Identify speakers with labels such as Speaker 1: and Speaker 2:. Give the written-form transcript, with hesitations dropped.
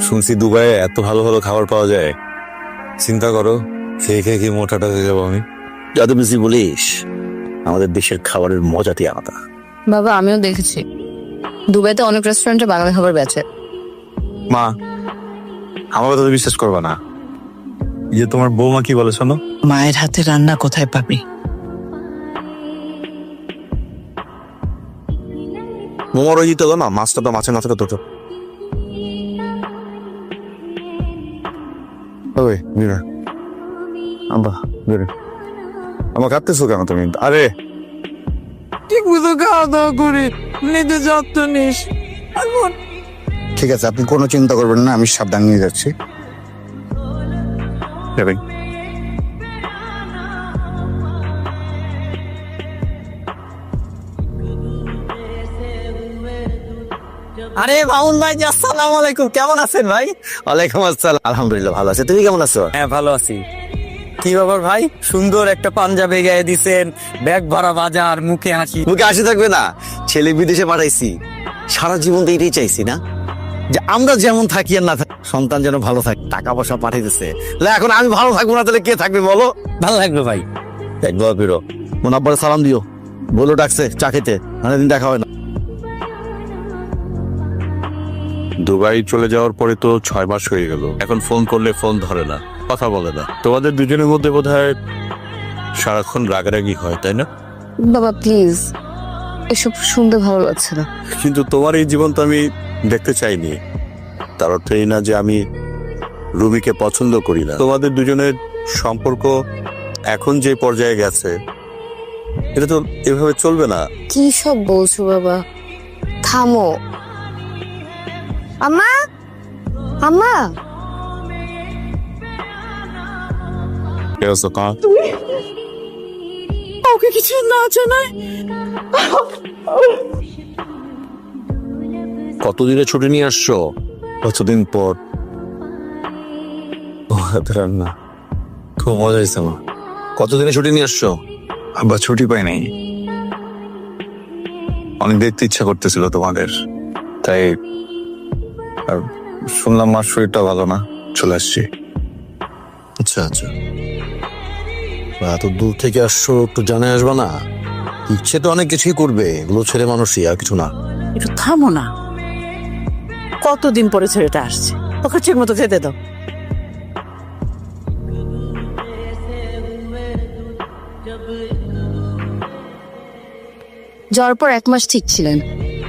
Speaker 1: শুনছি দুবাইয়ে এত ভালো ভালো খাবার পাওয়া যায়, চিন্তা করো খেয়ে খেয়ে কি মোটাটা হয়ে যাবো আমি।
Speaker 2: যত বেশি বলিস আমাদের দেশের খাবারের মজাটি আলাদা।
Speaker 3: বাবা আমিও দেখেছি দুবাইতে অনেক রেস্টুরেন্টে বাঙালি খাবার বেচে।
Speaker 1: মা, আমার কথা তো বিশ্বাস করবা না, যে তোমার বৌমা কি বলে শোনো।
Speaker 4: মায়ের হাতে রান্না কোথায় পাবি?
Speaker 2: মোমোর ওই দিতে না, মাছটা তো মাছের মাথাটা তো
Speaker 1: ওই মিরা, আব্বা বেরে আমার কাঁদতেছো কেন তুমি? আরে
Speaker 4: ঠিক মতো খাওয়া দাওয়া করে নিজে যত্ন নিস।
Speaker 5: ঠিক আছে, আপনি কোনো চিন্তা করবেন না, আমি সাবধান নিয়ে যাচ্ছি।
Speaker 1: যাবেন।
Speaker 4: আরে মামুন ভাই, আসসালামু আলাইকুম, কেমন আছেন ভাই?
Speaker 2: ওয়ালাইকুম আসসালাম, আলহামদুলিল্লাহ ভালো আছে। তুমি কেমন আছো?
Speaker 4: হ্যাঁ ভালো আছি। কি ব্যাপার ভাই, সুন্দর একটা পাঞ্জাবি গায়ে দিছেন, ব্যাগ ভরা বাজার, মুখে হাসি।
Speaker 2: মুখে হাসি থাকবে না? ছেলে বিদেশে পাঠাইছি, সারা জীবন তো এটাই চাইছি না, যে আমরা যেমন থাকি আর না থাকি সন্তান যেন ভালো থাকে। টাকা পয়সা পাঠাইতেছে, এখন আমি ভালো থাকবো না তাহলে কে থাকবে বলো?
Speaker 4: ভালো লাগবে ভাই।
Speaker 2: একবার ফিরো, মন আব্বার সালাম দিও, বলো ডাকছে চা খেতে, অনেকদিন দেখা হয় না।
Speaker 1: দুবাই চলে যাওয়ার পরে তো 6 মাস হয়ে গেল, এখন ফোন করলে ফোন ধরে না, কথা বলে না। তোমাদের দুজনের মধ্যে বোধহয় সারাক্ষণ রাগারাগি হয়, তাই না?
Speaker 3: বাবা প্লিজ, এসব শুনতে ভালো লাগছে না।
Speaker 1: কিন্তু তোমার এই জীবন তো আমি দেখতে চাইনি। তার অর্থ এই না যে আমি রুবিকে পছন্দ করি না। তোমাদের দুজনের সম্পর্ক এখন যে পর্যায়ে গেছে, এটা তো এভাবে চলবে না।
Speaker 3: কি সব বলছো বাবা, থামো। আম্মা, আম্মা,
Speaker 4: ওকে কিছু না জানায়।
Speaker 2: কতদিনে ছুটি নিয়ে আসছো?
Speaker 1: কতদিন পর। ও হাতের রান্না খুব মজা হয়েছে মা।
Speaker 2: কতদিনে ছুটি নিয়ে আসছো?
Speaker 1: আব্বা ছুটি পাই নাই, অনেক দেখতে ইচ্ছা করতেছিল তোমাদের, তাই আর শুনলাম মার শরীরটা ভালো না, চলে আসছি।
Speaker 2: আচ্ছা আচ্ছা, এত দূর থেকে আসছো, একটু জানে আসবা না? ইচ্ছে তো অনেক কিছুই করবে, এগুলো ছেলে মানুষই, আর কিছু না।
Speaker 4: একটু থামো না, কতদিন পরে ছেলেটা আসছে, ওকে ঠিক মতো খেতে দাও।
Speaker 3: যাওয়ার পর 1 মাস ঠিক ছিলেন,